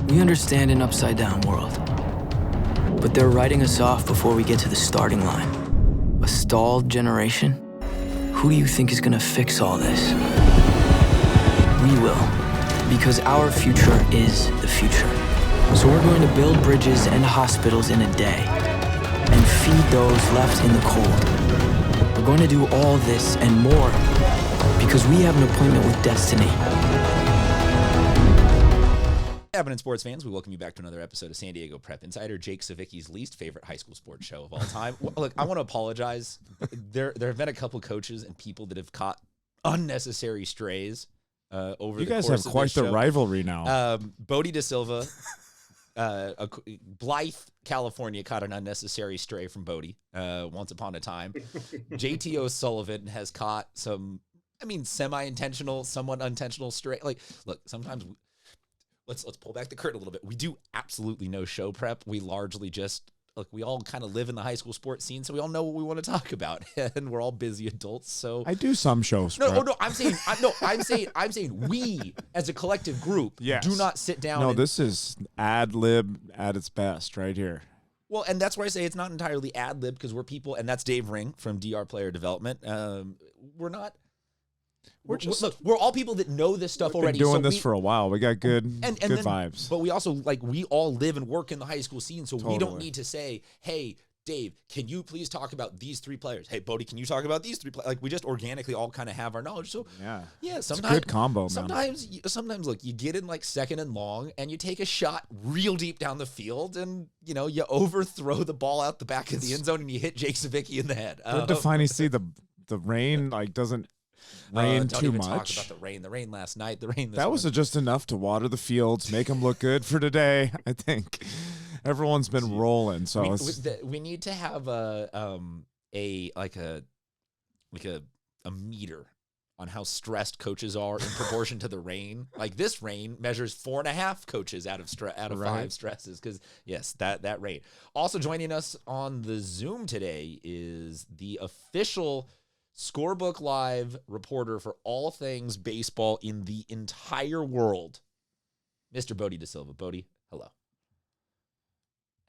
We understand an upside-down world, but they're writing us off before we get to the starting line. A stalled generation? Who do you think is gonna fix all this? We will, because our future is the future. So we're going to build bridges and hospitals in a day, and feed those left in the cold. We're going to do all this and more, because we have an appointment with destiny. Happening, sports fans, we welcome you back to another episode of San Diego Prep Insider, Jake Savicki's least favorite high school sports show of all time. Look, I want to apologize. There have been a couple coaches and people that have caught unnecessary strays over the course of this show. You guys have quite the rivalry now. Bodie DeSilva, Blythe, California, caught an unnecessary stray from Bodie once upon a time. JT O'Sullivan has caught some, semi-intentional, somewhat unintentional stray. Like, look, sometimes let's pull back the curtain a little bit. We do absolutely no show prep. We largely just, look, we all kind of live in the high school sports scene, so we all know what we want to talk about, and we're all busy adults. So I do some shows. I'm saying we as a collective group do not sit down. No, this is ad lib at its best right here. Well, and that's where I say it's not entirely ad lib because we're people, and that's Dave Ring from DR Player Development. We're all people that know this stuff already. We've been doing this for a while. We got good vibes. But we also, we all live and work in the high school scene, so we don't need to say, hey, Dave, can you please talk about these three players? Hey, Bodie, can you talk about these three players? Like, we just organically all kind of have our knowledge. So, yeah, sometimes, it's a good combo, man. Sometimes, look, you get in, second and long, and you take a shot real deep down the field, and, you overthrow the ball out the back of the end zone, and you hit Jake Savicki in the head. Good to finally see the rain, doesn't rain too much. Talk about the rain. The rain last night. The rain. That was just enough to water the fields, make them look good for today. I think everyone's been rolling. So we need to have a meter on how stressed coaches are in proportion to the rain. Like, this rain measures 4.5 coaches out of 5 stresses. Because yes, that rain. Also joining us on the Zoom today is the official Scorebook Live reporter for all things baseball in the entire world, Mr. Bodie DeSilva. Bodie, hello.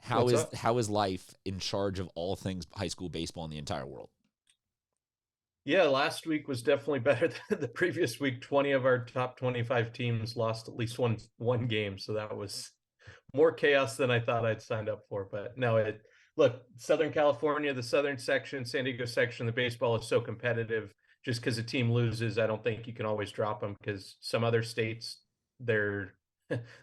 How is life in charge of all things high school baseball in the entire world? Yeah, last week was definitely better than the previous week. 20 of our top 25 teams lost at least one game, so that was more chaos than I thought I'd signed up for. But no, look, Southern California, the Southern section, San Diego section, the baseball is so competitive. Just because a team loses, I don't think you can always drop them, because some other states, they're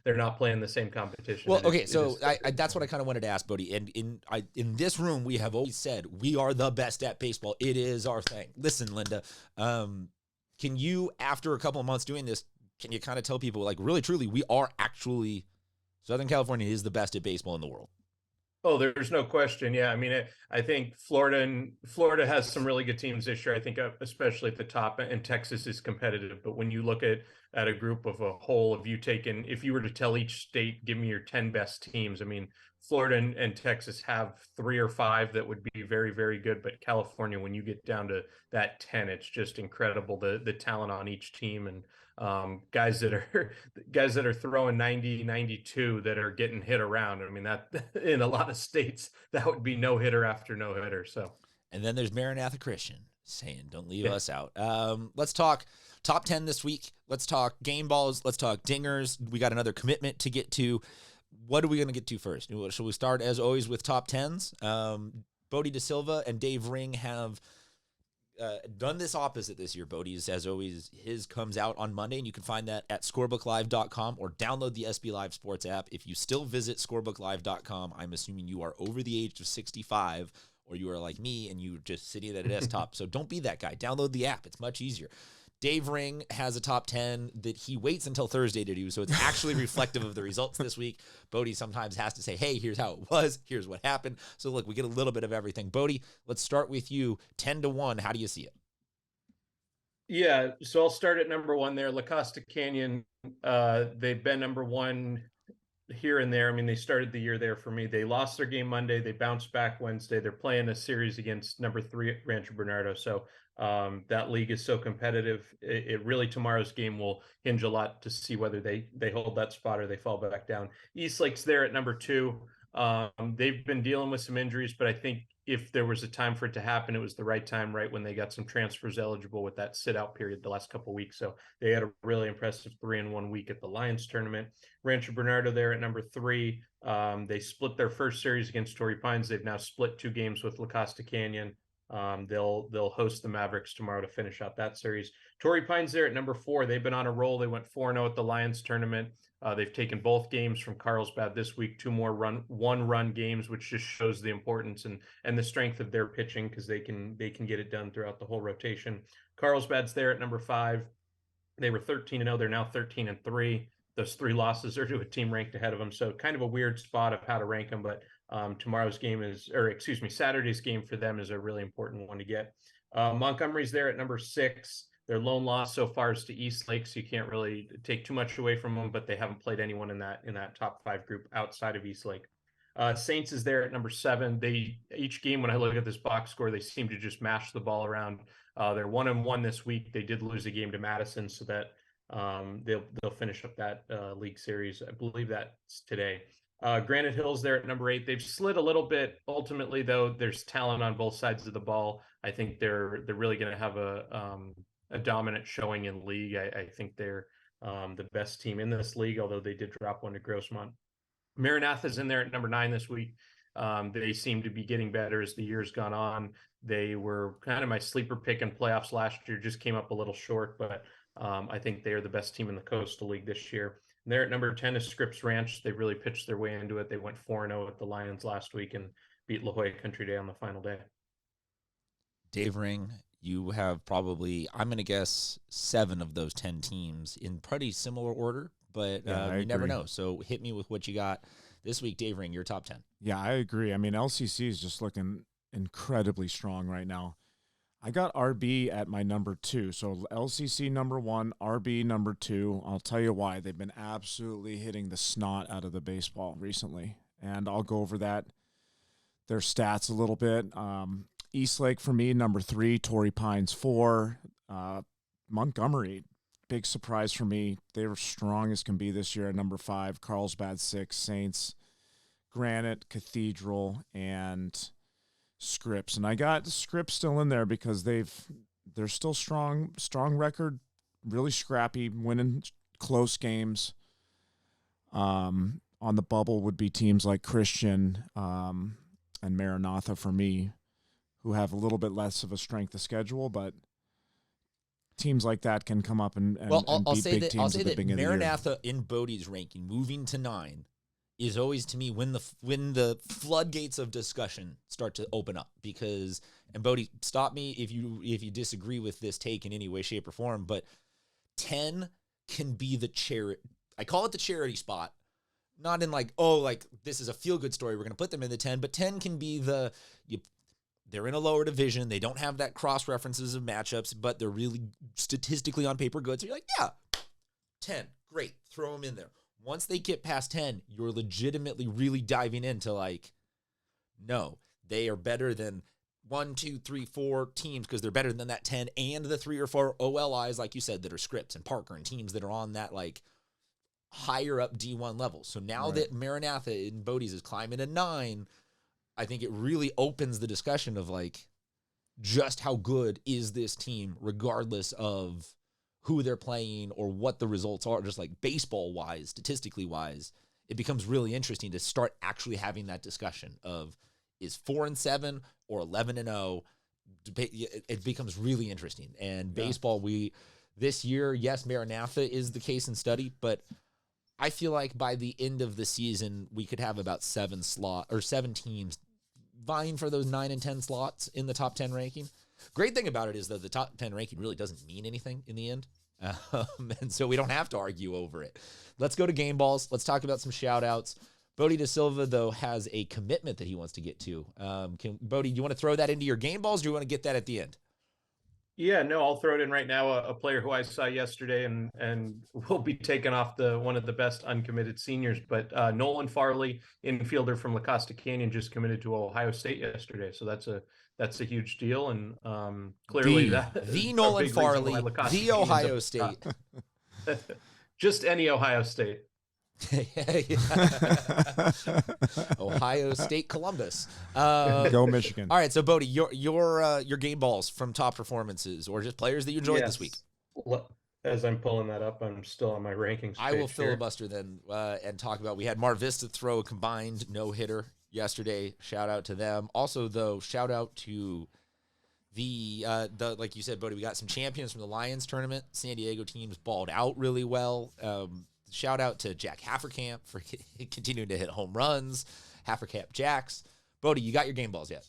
not playing the same competition. Well, okay, so that's what I kind of wanted to ask, Bodie. And in this room, we have always said we are the best at baseball. It is our thing. Listen, Linda, can you, after a couple of months doing this, can you kind of tell people, really, truly, we are actually, Southern California is the best at baseball in the world? Oh, there's no question. Yeah, I think Florida has some really good teams this year. I think especially at the top, and Texas is competitive. But when you look at a group of a whole, if you were to tell each state, give me your 10 best teams, Florida and Texas have 3 or 5 that would be very, very good. But California, when you get down to that 10, it's just incredible, the talent on each team, and guys that are throwing 90, 92 that are getting hit around. That in a lot of states, that would be no hitter after no hitter. So, and then there's Maranatha Christian saying, don't leave us out. Let's talk top 10 this week. Let's talk game balls. Let's talk dingers. We got another commitment to get to. What are we going to get to first? Shall we start, as always, with top 10s? Bodie DeSilva and Dave Ring have done this opposite this year. Bodie's, as always, his comes out on Monday, and you can find that at scorebooklive.com or download the SB Live Sports app. If you still visit scorebooklive.com, I'm assuming you are over the age of 65, or you are like me and you're just sitting at a desktop. So don't be that guy. Download the app. It's much easier. Dave Ring has a top 10 that he waits until Thursday to do, so it's actually reflective of the results this week. Bodie sometimes has to say, hey, here's how it was, here's what happened. So look, we get a little bit of everything. Bodie, let's start with you. 10-1, how do you see it? Yeah, so I'll start at number 1 there. La Costa Canyon, they've been number 1 here and there. I mean, they started the year there for me. They lost their game Monday. They bounced back Wednesday. They're playing a series against number 3 Rancho Bernardo. So that league is so competitive. It really, tomorrow's game will hinge a lot to see whether they hold that spot or they fall back down. Eastlake's there at number 2. They've been dealing with some injuries, but I think if there was a time for it to happen, it was the right time, right when they got some transfers eligible with that sit out period the last couple of weeks. So they had a really impressive 3-1 week at the Lions tournament. Rancho Bernardo there at number 3. They split their first series against Torrey Pines. They've now split 2 games with La Costa Canyon. They'll host the Mavericks tomorrow to finish out that series. Torrey Pines there at number 4. They've been on a roll. They went 4-0 at the Lions tournament. They've taken both games from Carlsbad this week, 2 more one-run games, which just shows the importance and the strength of their pitching, because they can get it done throughout the whole rotation. Carlsbad's there at number 5. They were 13-0. They're now 13-3. Those 3 losses are to a team ranked ahead of them. So kind of a weird spot of how to rank them. But Saturday's game for them is a really important one to get. Montgomery's there at number 6. Their lone loss so far is to Eastlake, so you can't really take too much away from them, but they haven't played anyone in that top 5 group outside of Eastlake. Saints is there at number 7. Each game, when I look at this box score, they seem to just mash the ball around. They're 1-1 this week. They did lose a game to Madison, so that they'll finish up that league series. I believe that's today. Granite Hills there at number 8. They've slid a little bit. Ultimately, though, there's talent on both sides of the ball. I think they're really going to have a dominant showing in league. I think they're the best team in this league, although they did drop one to Grossmont. Maranatha's in there at number 9 this week. They seem to be getting better as the year's gone on. They were kind of my sleeper pick in playoffs last year, just came up a little short, but I think they are the best team in the Coastal League this year. And there at number 10 is Scripps Ranch. They really pitched their way into it. They went 4-0 at the Lions last week and beat La Jolla Country Day on the final day. Dave Ring, you have probably, I'm going to guess, 7 of those 10 teams in pretty similar order, but you never know. So hit me with what you got this week, Dave Ring, your top 10. Yeah, I agree. I mean, LCC is just looking incredibly strong right now. I got RB at my number 2. So LCC number 1, RB number 2. I'll tell you why. They've been absolutely hitting the snot out of the baseball recently. And I'll go over their stats a little bit. Eastlake for me, number 3. Torrey Pines 4. Montgomery, big surprise for me. They were strong as can be this year at number 5. Carlsbad 6. Saints, Granite, Cathedral, and Scripps. And I got Scripps still in there because they're still strong record, really scrappy, winning close games. On the bubble would be teams like Christian and Maranatha for me, who have a little bit less of a strength of schedule, but teams like that can come up and beat big teams at the beginning of the year. Maranatha in Bodie's ranking, moving to 9, is always, to me, when the floodgates of discussion start to open up. Because, and Bodie, stop me if you disagree with this take in any way, shape, or form, but 10 can be the charity. I call it the charity spot, not in like, oh, like this is a feel good story, we're going to put them in the 10, but 10 can be they're in a lower division, they don't have that cross references of matchups, but they're really statistically on paper good. So you're like, yeah, 10, great, throw them in there. Once they get past 10, you're legitimately really diving into like, no, they are better than 1, 2, 3, 4 teams, because they're better than that 10 and the 3 or 4 OLIs, like you said, that are Scripps and Parker and teams that are on that like higher up D1 level. So now that Maranatha in Bodie's is climbing to 9, I think it really opens the discussion of like just how good is this team, regardless of who they're playing or what the results are, just like baseball wise, statistically wise. It becomes really interesting to start actually having that discussion of, is 4-7 or 11-0. It becomes really interesting. And baseball, this year, yes, Maranatha is the case in study, but I feel like by the end of the season, we could have about 7 teams vying for those 9 and 10 slots in the top 10 ranking. Great thing about it is that the top 10 ranking really doesn't mean anything in the end. And so we don't have to argue over it. Let's go to game balls. Let's talk about some shout outs. Bodie Da Silva, though, has a commitment that he wants to get to. Bodie, do you want to throw that into your game balls, or do you want to get that at the end? Yeah, no, I'll throw it in right now. A player who I saw yesterday and will be taken off one of the best uncommitted seniors, but Nolan Farley, infielder from La Costa Canyon, just committed to Ohio State yesterday. So that's a huge deal, and clearly that The a Nolan big reason why Farley, La Costa the Canyon's Ohio up State. top. Just any Ohio State. Ohio State, Columbus. Go Michigan. All right, so Bodie, your game balls from top performances or just players that you enjoyed this week. As I'm pulling that up, I'm still on my rankings. I will filibuster then and talk about. We had Mar Vista throw a combined no-hitter yesterday. Shout out to them. Also, though, shout out to the like you said, Bodie, we got some champions from the Lions tournament. San Diego teams balled out really well. Shout out to Jack Hafferkamp for continuing to hit home runs. Hafferkamp Jacks. Bodie, you got your game balls yet?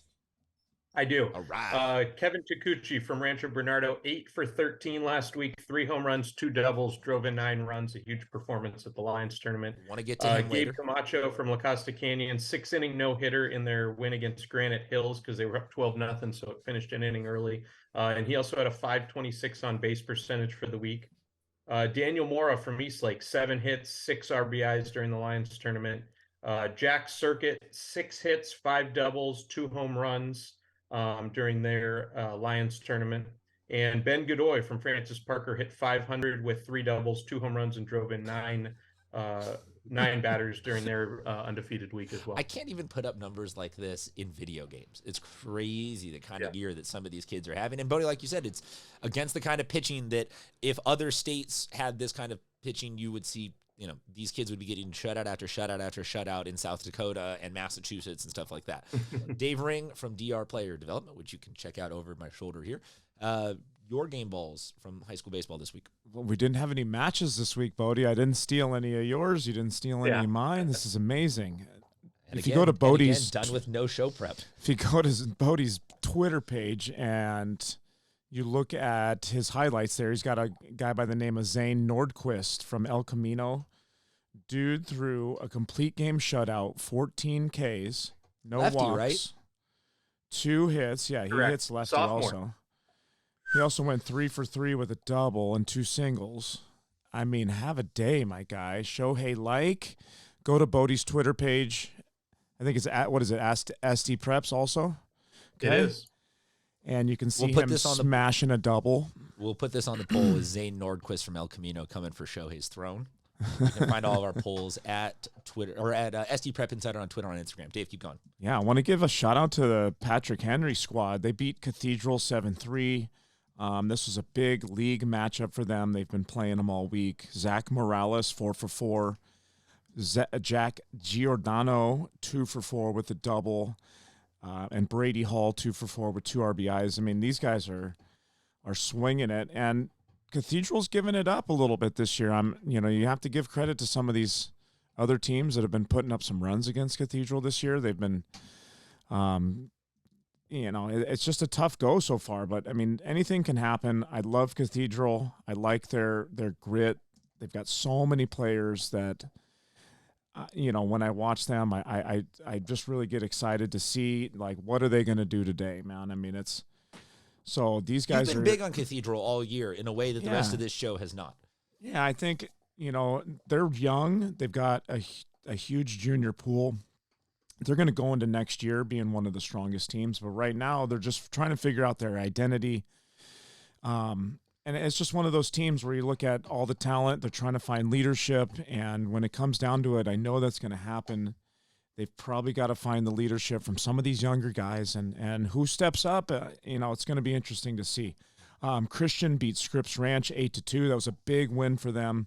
I do. All right. Kevin Takuchi from Rancho Bernardo, 8 for 13 last week, 3 home runs, 2 doubles, drove in 9 runs, a huge performance at the Lions tournament. Want to get to him Gabe later. Camacho from La Costa Canyon, 6-inning no-hitter in their win against Granite Hills because they were up 12-0, so it finished an inning early. And he also had a .526 on base percentage for the week. Daniel Mora from Eastlake, 7 hits, 6 RBIs during the Lions tournament. Jack Circuit, 6 hits, 5 doubles, 2 home runs during their Lions tournament. And Ben Godoy from Francis Parker hit .500 with 3 doubles, 2 home runs, and drove in 9 batters during their undefeated week as well. I can't even put up numbers like this in video games. It's crazy the kind of year that some of these kids are having. And Bodie, like you said, it's against the kind of pitching that if other states had this kind of pitching, you would see, these kids would be getting shutout after shutout after shutout in South Dakota and Massachusetts and stuff like that. Dave Ring from DR Player Development, which you can check out over my shoulder here. Your game balls from high school baseball this week. Well, we didn't have any matches this week, Bodie. I didn't steal any of yours. You didn't steal any of mine. This is amazing. And if you go to Bodie's, done with no show prep. If you go to Bodie's Twitter page and you look at his highlights there, he's got a guy by the name of Zane Nordquist from El Camino. Dude threw a complete game shutout, 14 Ks, no lefty, walks, right? 2 hits. Yeah, Correct. He hits lefty Sophomore. also. He also went 3 for 3 with a double and 2 singles. I mean, have a day, my guy. Shohei go to Bodie's Twitter page. I think it's SD Preps also. Okay. It is. And you can see We'll put him this on smashing a double. We'll put this on the poll as Zane Nordquist from El Camino coming for Shohei's throne. You can find all of our polls at Twitter or at SD Prep Insider on Twitter and Instagram. Dave, keep going. Yeah, I want to give a shout out to the Patrick Henry squad. They beat Cathedral 7-3. This was a big league matchup for them. They've been playing them all week. Zach Morales, 4 for 4. Jack Giordano, 2 for 4 with a double. And Brady Hall, 2 for 4 with 2 RBIs. I mean, these guys are swinging it. And Cathedral's given it up a little bit this year. You have to give credit to some of these other teams that have been putting up some runs against Cathedral this year. They've been, it's just a tough go so far. But I mean, anything can happen. I love Cathedral. I like their grit. They've got so many players that, when I watch them, I just really get excited to see like what are they going to do today, man. I mean, so these guys You've been big on Cathedral all year in a way that the rest of this show has not. Yeah, I think, they're young. They've got a huge junior pool. They're going to go into next year being one of the strongest teams. But right now, they're just trying to figure out their identity. And it's just one of those teams where you look at all the talent. They're trying to find leadership. And when it comes down to it, I know that's going to happen. They've probably got to find the leadership from some of these younger guys, and who steps up. It's going to be interesting to see. Christian beat Scripps Ranch 8-2. That was a big win for them.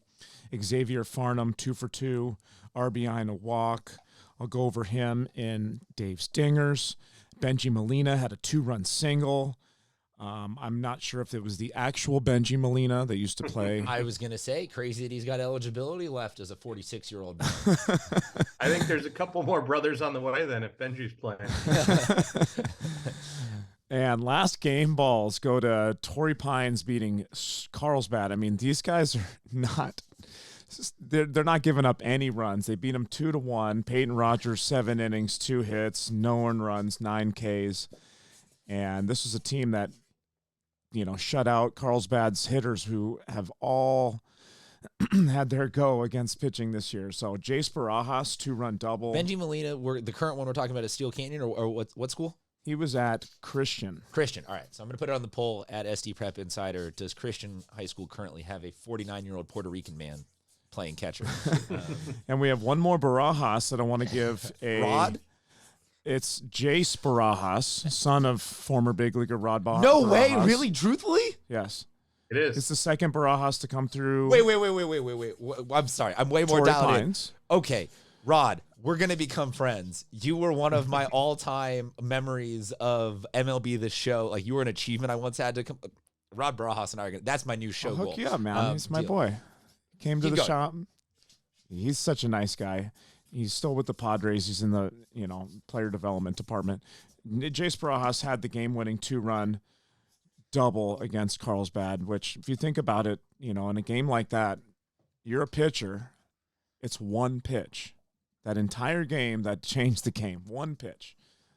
Xavier Farnham 2 for 2, RBI and a walk. I'll go over him in Dave Stingers. Benji Molina had a 2-run single. I'm not sure if it was the actual Benji Molina that used to play. I was going to say, crazy that he's got eligibility left as a 46-year-old man. I think there's a couple more brothers on the way then if Benji's playing. And last game balls go to Torrey Pines beating Carlsbad. I mean, these guys are not they're not giving up any runs. They beat them 2-1. Peyton Rogers, 7 innings, 2 hits, no earned runs, 9 Ks. And this was a team that, shut out Carlsbad's hitters who have all had their go against pitching this year. So Jace Barajas, 2-run double. Benji Molina, the current one we're talking about is Steel Canyon, or what school? He was at Christian. Christian. All right. So I'm going to put it on the poll at SD Prep Insider. Does Christian High School currently have a 49-year-old Puerto Rican man playing catcher? And we have one more Barajas that I want to give a... Rod? It's Jace Barajas, son of former big leaguer Rod Barajas. No way. Really? Truthfully? Yes. It is. It's the second Barajas to come through. Wait. I'm sorry. I'm way more Torrey dialed in. Pines. Okay. Rod, we're going to become friends. You were one of my all-time memories of MLB The Show. Like, you were an achievement I once had to come. Rod Barajas and I are going to, that's my new show I'll goal. hook you up, man. He's my deal. boy. Came to Keep the going. shop. He's such a nice guy. He's still with the Padres. He's in the, player development department. Jace Barajas had the game-winning 2-run double against Carlsbad, which, if you think about it, in a game like that, you're a pitcher. It's one pitch. That entire game that changed the game. One pitch.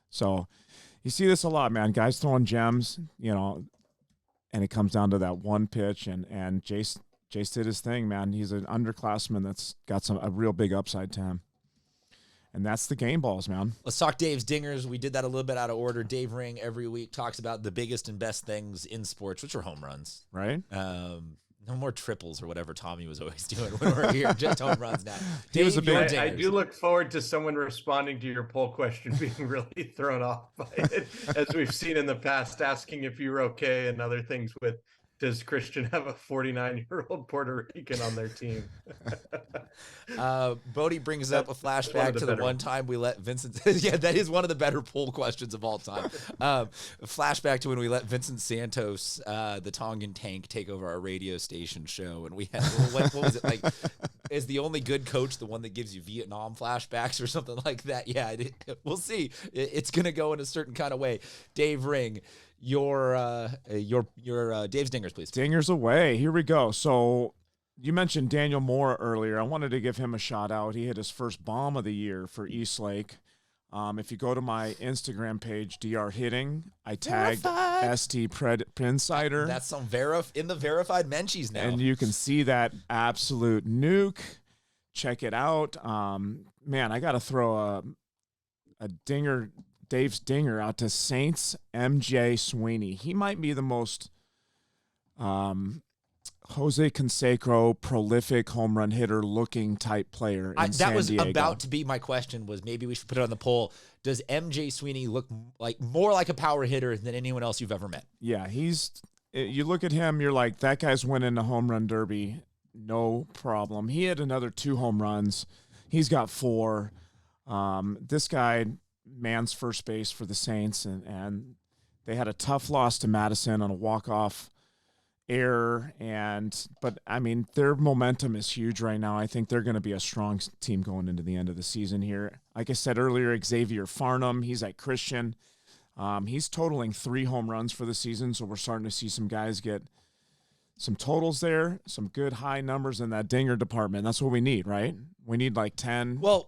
So you see this a lot, man. Guys throwing gems, and it comes down to that one pitch, and Jace did his thing, man. He's an underclassman that's got a real big upside to him. And that's the game balls, man. Let's talk Dave's dingers. We did that a little bit out of order. Dave Ring every week talks about the biggest and best things in sports, which are home runs. Right? No more triples or whatever Tommy was always doing when we were here. Just home runs now. He was a big- your I dingers. do look forward to someone responding to your poll question being really thrown off by it, as we've seen in the past, asking if you're okay and other things with, does Christian have a 49-year-old Puerto Rican on their team? Bodie brings up a That's one flashback of the to the better one ones. time we let Vincent. Yeah, that is one of the better poll questions of all time. Flashback to when we let Vincent Santos, the Tongan tank, take over our radio station show, and we had what was it like? Is the only good coach the one that gives you Vietnam flashbacks or something like that? Yeah, we'll see. It's gonna go in a certain kind of way. Dave Ring, your Dave's dingers, please. Dingers away. Here we go. So you mentioned Daniel Moore earlier. I wanted to give him a shout out. He hit his first bomb of the year for Eastlake. If you go to my Instagram page, DR Hitting, I tagged Verified. ST Prinsider. That's some in the verified Menchies now. And you can see that absolute nuke. Check it out. Man, I got to throw a dinger, Dave's dinger out to Saints MJ Sweeney. He might be the most Jose Canseco prolific home run hitter looking type player in San that was Diego. about to be my question. Was maybe we should put it on the poll. Does MJ Sweeney look like more like a power hitter than anyone else you've ever met? Yeah, you look at him, you're like, that guy's winning the home run derby, no problem. He had another 2 home runs. He's got 4. This guy mans first base for the Saints, and they had a tough loss to Madison on a walk-off error, but I mean, their momentum is huge right now. I think they're going to be a strong team going into the end of the season here. Like I said earlier, Xavier Farnham, he's at Christian. He's totaling 3 home runs for the season, so we're starting to see some guys get some totals there, some good high numbers in that dinger department. That's what we need, right? We need like 10. Well,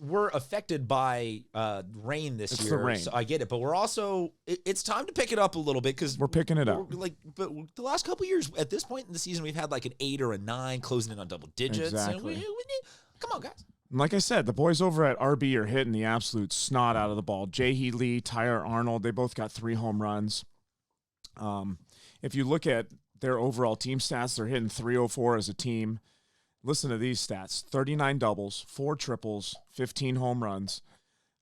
we're affected by rain this It's year. the rain. So I get it, but we're also it's time to pick it up a little bit because We're picking it up. But the last couple of years, at this point in the season, we've had like an 8 or a 9, closing in on double digits. And Exactly. we need, come on, guys. And like I said, the boys over at RB are hitting the absolute snot out of the ball. Jahee Lee, Tyler Arnold, they both got 3 home runs. If you look at their overall team stats, they're hitting 304 as a team. Listen to these stats: 39 doubles, 4 triples, 15 home runs.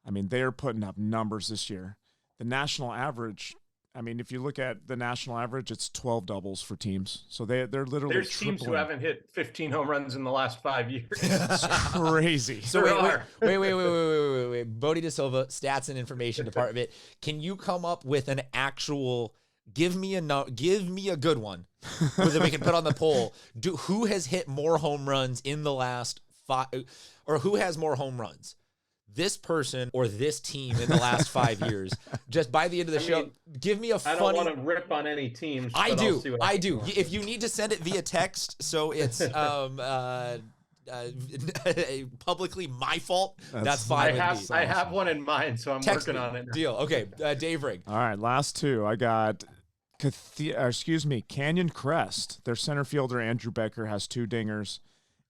I mean, they're putting up numbers this year. The national average, I mean, if you look at the national average, it's 12 doubles for teams. So they're literally There's teams who tripling. haven't hit 15 home runs in the last 5 years. It's crazy. So There wait. Bodie De Silva, Stats and Information Department. Can you come up with an actual? Give me a good one that we can put on the poll. Who has hit more home runs in the last 5, or who has more home runs? This person or this team in the last 5 years? Just by the end of the show, give me a I funny. don't want to rip on any teams. I but I'll see do. what I happens. do. If you need to send it via text, so it's publicly my fault. That's fine with me. I have one in mind, so I'm Text working me. on it. Deal. Okay, Dave Ring. All right, last 2. I got Canyon Crest. Their center fielder, Andrew Becker, has 2 dingers.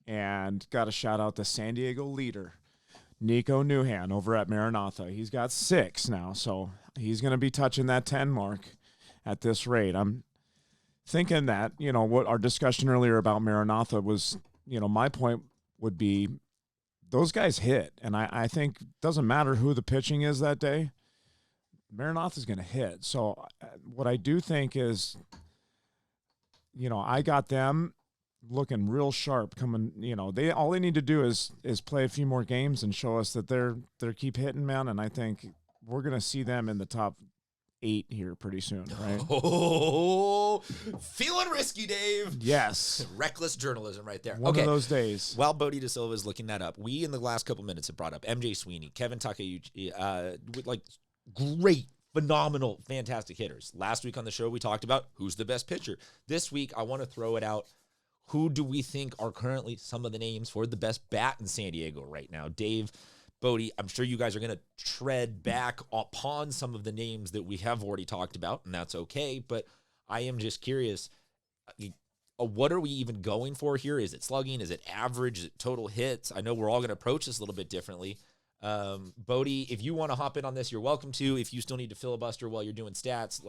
And got a shout out to San Diego leader, Nico Newhan over at Maranatha. He's got 6 now, so he's going to be touching that 10 mark at this rate. I'm thinking that, what our discussion earlier about Maranatha was, my point would be those guys hit. And I think it doesn't matter who the pitching is that day, Maranatha's going to hit. So what I do think is, I got them looking real sharp coming. All they need to do is play a few more games and show us that they're keep hitting, man. And I think we're going to see them in the top 8 here pretty soon, right? Oh, feeling risky, Dave. Yes. Reckless journalism right there. One of those days. While Bodie De Silva is looking that up, we in the last couple minutes have brought up MJ Sweeney, Kevin Takeuchi, with great, phenomenal, fantastic hitters. Last week on the show, we talked about who's the best pitcher. This week, I want to throw it out. Who do we think are currently some of the names for the best bat in San Diego right now? Dave, Bodie, I'm sure you guys are going to tread back upon some of the names that we have already talked about, and that's okay. But I am just curious, what are we even going for here? Is it slugging? Is it average? Is it total hits? I know we're all going to approach this a little bit differently. Bodie, if you want to hop in on this, you're welcome to. If you still need to filibuster while you're doing stats,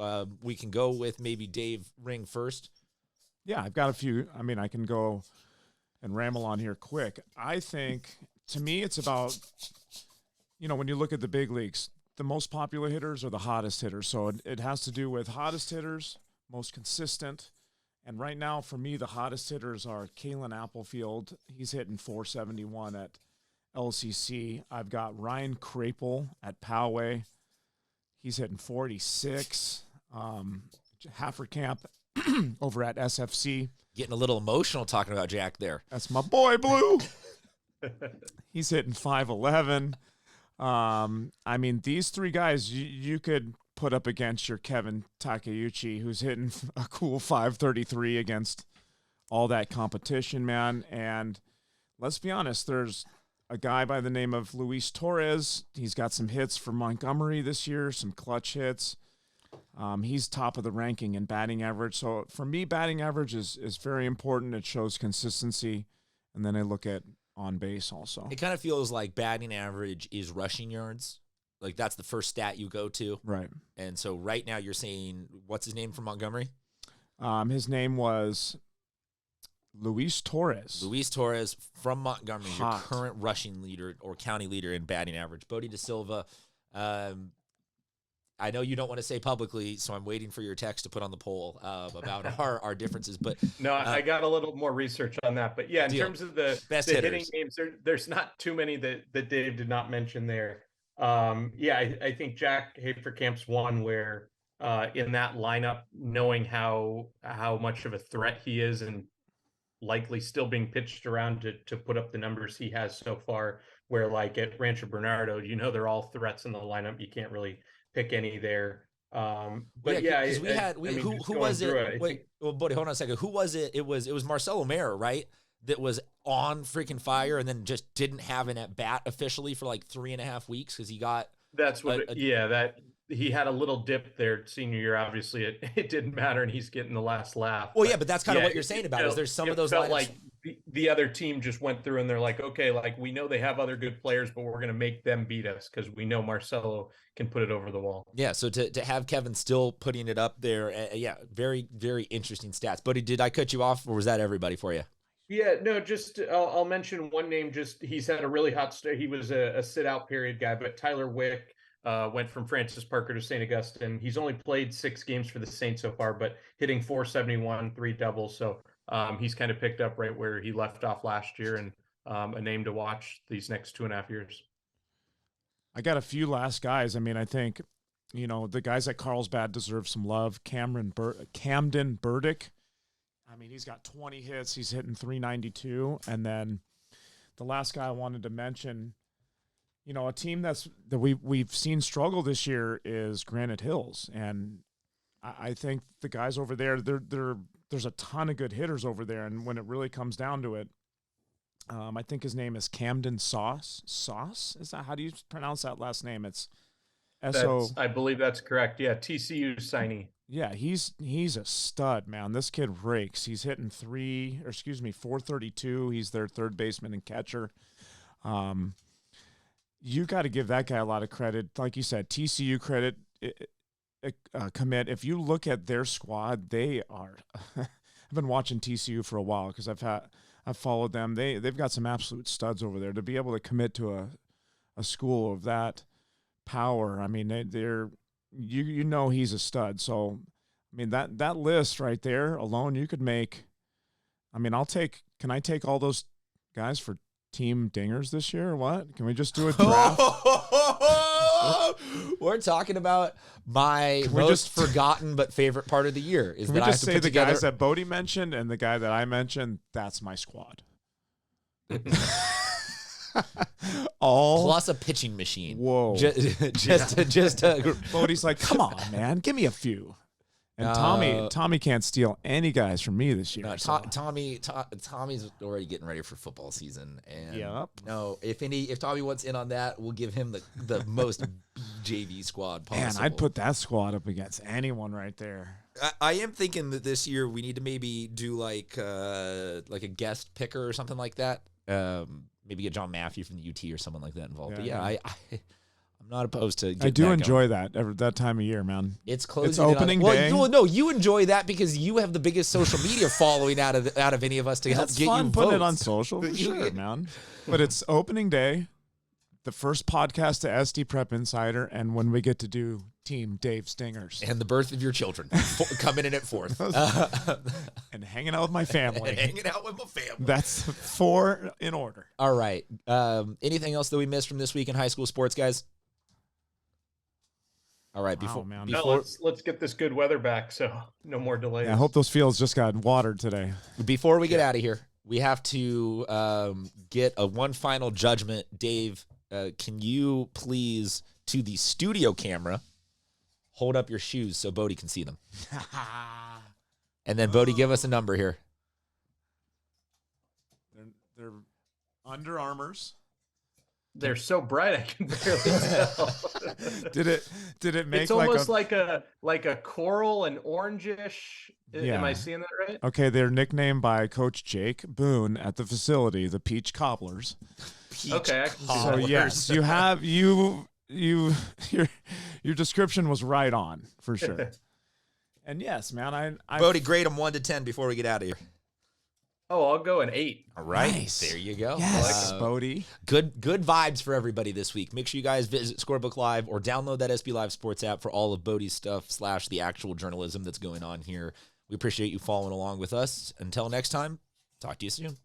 we can go with maybe Dave Ring first. Yeah, I've got a few. I mean, I can go and ramble on here quick. I think, to me, it's about, when you look at the big leagues, the most popular hitters are the hottest hitters. So it has to do with hottest hitters, most consistent. And right now, for me, the hottest hitters are Kalen Applefield. He's hitting 471 at LCC. I've got Ryan Krapel at Poway. He's hitting 46. Haferkamp over at SFC. Getting a little emotional talking about Jack there. That's my boy, Blue. He's hitting 511. I mean, these 3 guys you could put up against your Kevin Takeuchi, who's hitting a cool 533 against all that competition, man. And let's be honest, there's a guy by the name of Luis Torres. He's got some hits for Montgomery this year, some clutch hits. He's top of the ranking in batting average. So for me, batting average is very important. It shows consistency. And then I look at on base also. It kind of feels like batting average is rushing yards. Like that's the first stat you go to. Right. And so right now you're saying, what's his name from Montgomery? His name was Luis Torres. Luis Torres from Montgomery, Hot. your current rushing leader or county leader in batting average. Bodie De Silva, I know you don't want to say publicly, so I'm waiting for your text to put on the poll about our differences. But no, I got a little more research on that. But yeah, in terms of the hitting names, there's not too many that Dave did not mention there. I think Jack Haferkamp's one where in that lineup, knowing how much of a threat he is and likely still being pitched around to put up the numbers he has so far, where like at Rancho Bernardo, they're all threats in the lineup. You can't really pick any there. But who was it? Wait, well, buddy, hold on a second. Who was it? It was Marcelo Mera, right? That was on freaking fire and then just didn't have an at bat officially for like 3.5 weeks because he got. That's what. That he had a little dip there senior year. Obviously, it didn't matter, and he's getting the last laugh. Well, but that's kind of what you're saying about it. Is there's some of those felt lineups. Like the other team just went through and they're like, okay, like we know they have other good players, but we're going to make them beat us because we know Marcelo can put it over the wall. Yeah, so to have Kevin still putting it up there, very, very interesting stats. Buddy, did I cut you off, or was that everybody for you? Yeah, no, just I'll mention one name. Just he's had a really hot start. He was a sit-out period guy, but Tyler Wick went from Francis Parker to St. Augustine. He's only played 6 games for the Saints so far, but hitting 471, 3 doubles. So he's kind of picked up right where he left off last year, and a name to watch these next 2.5 years. I got a few last guys. I mean, I think, the guys at Carlsbad deserve some love. Camden Burdick. I mean, he's got 20 hits. He's hitting 392. And then the last guy I wanted to mention, a team that we've seen struggle this year is Granite Hills. And I think the guys over there, there's a ton of good hitters over there. And when it really comes down to it, I think his name is Camden Sauce. Sauce? Is that, how do you pronounce that last name? It's S-O. I believe that's correct. Yeah, TCU signee. Yeah, he's a stud, man. This kid rakes. He's hitting 432. He's their third baseman and catcher. You got to give that guy a lot of credit. Like you said, TCU credit commit. If you look at their squad, they are. I've been watching TCU for a while because I've followed them. They've got some absolute studs over there. To be able to commit to a school of that power, I mean, they're. You know he's a stud. So, I mean, that list right there alone, you could make. I mean, can I take all those guys for team dingers this year or what? Can we just do a draft? We're talking about my most forgotten but favorite part of the year. Is Can that we I have just to say put the together guys that Bodie mentioned and the guy that I mentioned, that's my squad. All plus a pitching machine. Whoa. Just Bodie's like, come on, man, give me a few. And Tommy can't steal any guys from me this year. No, so. Tommy's already getting ready for football season, and Yep. no, if Tommy wants in on that, we'll give him the most JV squad possible. Man, I'd put that squad up against anyone right there. I am thinking that this year we need to maybe do like a guest picker or something like that. Maybe get John Matthew from the UT or someone like that involved. But yeah, I'm not opposed to. I do enjoy that time of year, man. It's closing. It's opening day. Well, no, you enjoy that because you have the biggest social media following out of any of us to help It's get fun you putting votes. it on social, for sure, man. But it's opening day, the first podcast to SD Prep Insider, and when we get to do Team Dave Stingers. And the birth of your children coming in at fourth. And hanging out with my family. Hanging out with my family. That's 4 in order. All right. Anything else that we missed from this week in high school sports, guys? All right. Wow, man. No, let's get this good weather back, so no more delays. Yeah, I hope those fields just got watered today. Before we get out of here, we have to get one final judgment. Dave, can you please, to the studio camera, hold up your shoes so Bodie can see them? And then, Bodie, give us a number here. They're Under Armours. They're so bright I can barely tell. Did it make it's almost like a coral and orangish. Yeah. Am I seeing that right? Okay, they're nicknamed by Coach Jake Boone at the facility, the Peach Cobblers. Okay, I can see So that. yes, you have your description was right on for sure. And yes, man, I Bodie, grade them 1 to 10 before we get out of here. Oh, I'll go an 8. All right. Nice. There you go. yes, Bodie. Good vibes for everybody this week. Make sure you guys visit Scorebook Live or download that SB Live Sports app for all of Bodie's stuff / the actual journalism that's going on here. We appreciate you following along with us. Until next time, talk to you soon.